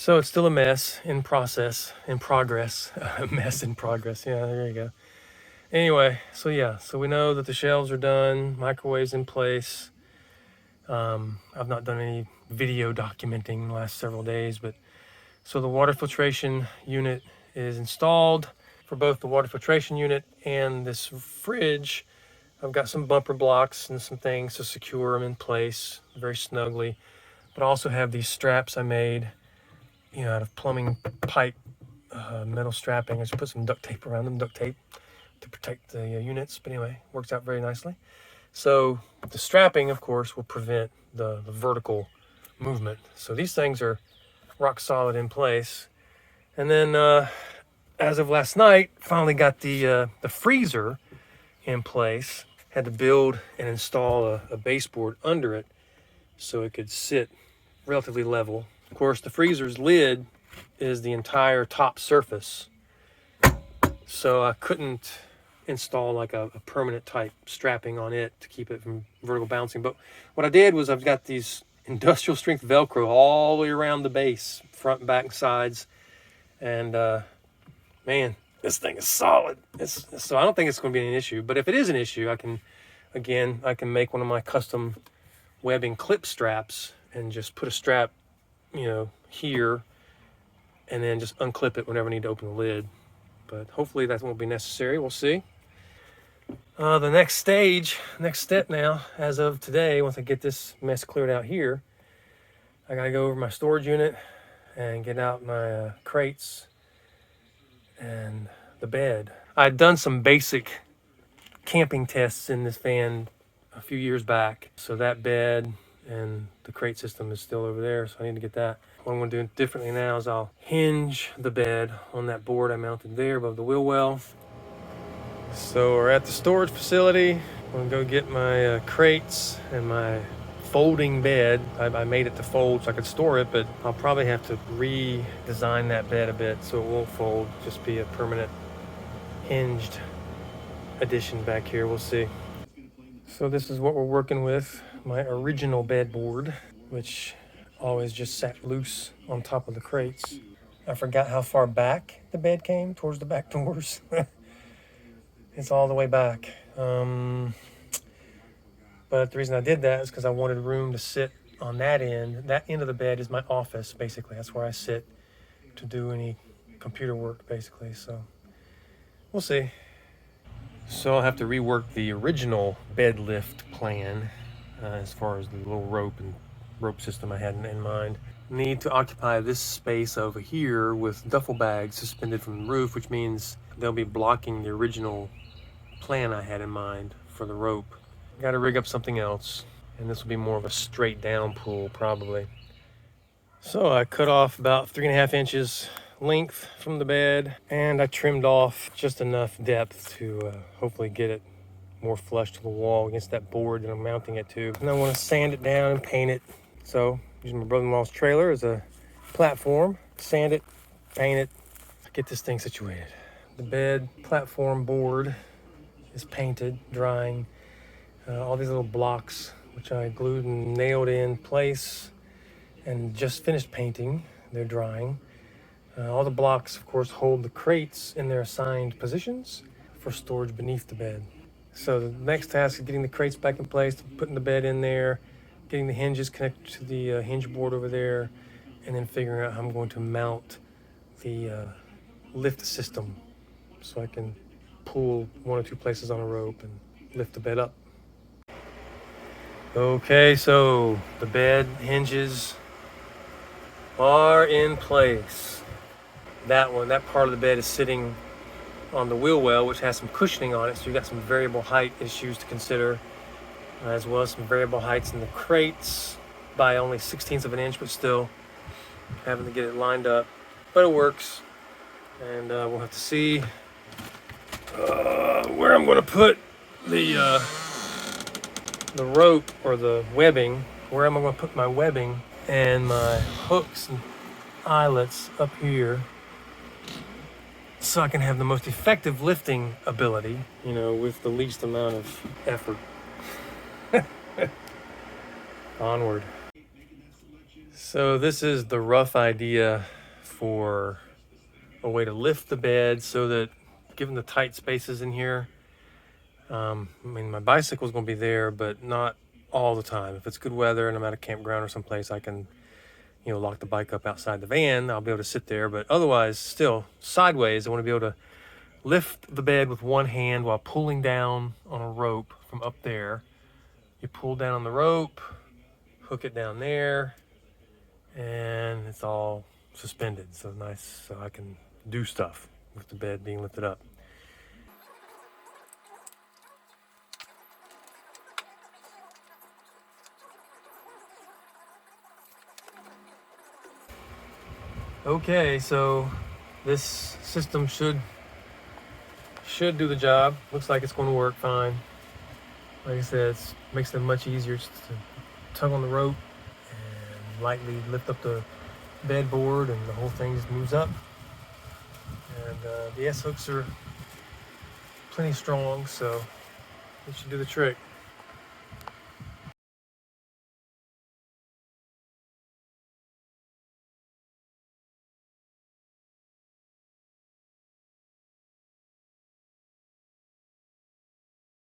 So it's still a mess in progress. A mess in progress. Yeah, there you go. Anyway, so yeah, so we know that the shelves are done, microwaves in place. I've not done any video documenting in the last several days, but so the water filtration unit is installed. For both the water filtration unit and this fridge, I've got some bumper blocks and some things to secure them in place very snugly. But I also have these straps I made, out of plumbing pipe, metal strapping. I just put some duct tape around them, duct tape to protect the units. But anyway, works out very nicely. So the strapping, of course, will prevent the vertical movement. So these things are rock solid in place. And then as of last night, finally got the freezer in place. Had to build and install a baseboard under it so it could sit relatively level. Of course, the freezer's lid is the entire top surface, so I couldn't install like a permanent type strapping on it to keep it from vertical bouncing. But what I did was I've got these industrial strength Velcro all the way around the base, front, back, and sides, and man, this thing is solid. So I don't think it's going to be an issue. But if it is an issue, I can make one of my custom webbing clip straps and just put a strap, here, and then just unclip it whenever I need to open the lid. But hopefully that won't be necessary. We'll see. The next step now, as of today, once I get this mess cleared out here, I gotta go over my storage unit and get out my crates and the bed. I'd done some basic camping tests in this van a few years back, so that bed and the crate system is still over there, so I need to get that. What I'm going to do differently now is I'll hinge the bed on that board I mounted there above the wheel well. So we're at the storage facility. I'm going to go get my crates and my folding bed. I made it to fold so I could store it, but I'll probably have to redesign that bed a bit so it won't fold, just be a permanent hinged addition back here. We'll see. So this is what we're working with, my original bed board, which always just sat loose on top of the crates. I forgot how far back the bed came, towards the back doors. It's all the way back. But the reason I did that is because I wanted room to sit on that end. That end of the bed is my office, basically. That's where I sit to do any computer work, basically. So we'll see. So I'll have to rework the original bed lift plan as far as the little rope system I had in mind. Need to occupy this space over here with duffel bags suspended from the roof, which means they'll be blocking the original plan I had in mind for the rope. Got to rig up something else, and this will be more of a straight down pull probably. So I cut off about 3.5 inches length from the bed, and I trimmed off just enough depth to hopefully get it more flush to the wall against that board that I'm mounting it to. And I want to sand it down and paint it. So using my brother-in-law's trailer as a platform, sand it, paint it, get this thing situated. The bed platform board is painted, drying. All these little blocks, which I glued and nailed in place and just finished painting, they're drying. All the blocks, of course, hold the crates in their assigned positions for storage beneath the bed. So the next task is getting the crates back in place, putting the bed in there, getting the hinges connected to the hinge board over there, and then figuring out how I'm going to mount the lift system so I can pull one or two places on a rope and lift the bed up. Okay, so the bed hinges are in place. That part of the bed is sitting on the wheel well, which has some cushioning on it, so you've got some variable height issues to consider, as well as some variable heights in the crates by only 1/16 of an inch, but still having to get it lined up. But it works, and we'll have to see where I'm going to put the rope or the webbing. Where am I going to put my webbing and my hooks and eyelets up here, so I can have the most effective lifting ability, with the least amount of effort. Onward. So this is the rough idea for a way to lift the bed so that, given the tight spaces in here, I mean, my bicycle's gonna be there, but not all the time. If it's good weather and I'm at a campground or someplace, I can, lock the bike up outside the van. I'll be able to sit there, but otherwise, still sideways, I want to be able to lift the bed with one hand while pulling down on a rope from up there. You pull down on the rope, hook it down there, and it's all suspended. So nice, so I can do stuff with the bed being lifted up. Okay, so this system should do the job. Looks like it's going to work fine. Like I said, it makes it much easier just to tug on the rope and lightly lift up the bed board, and the whole thing just moves up. And the S hooks are plenty strong, so it should do the trick.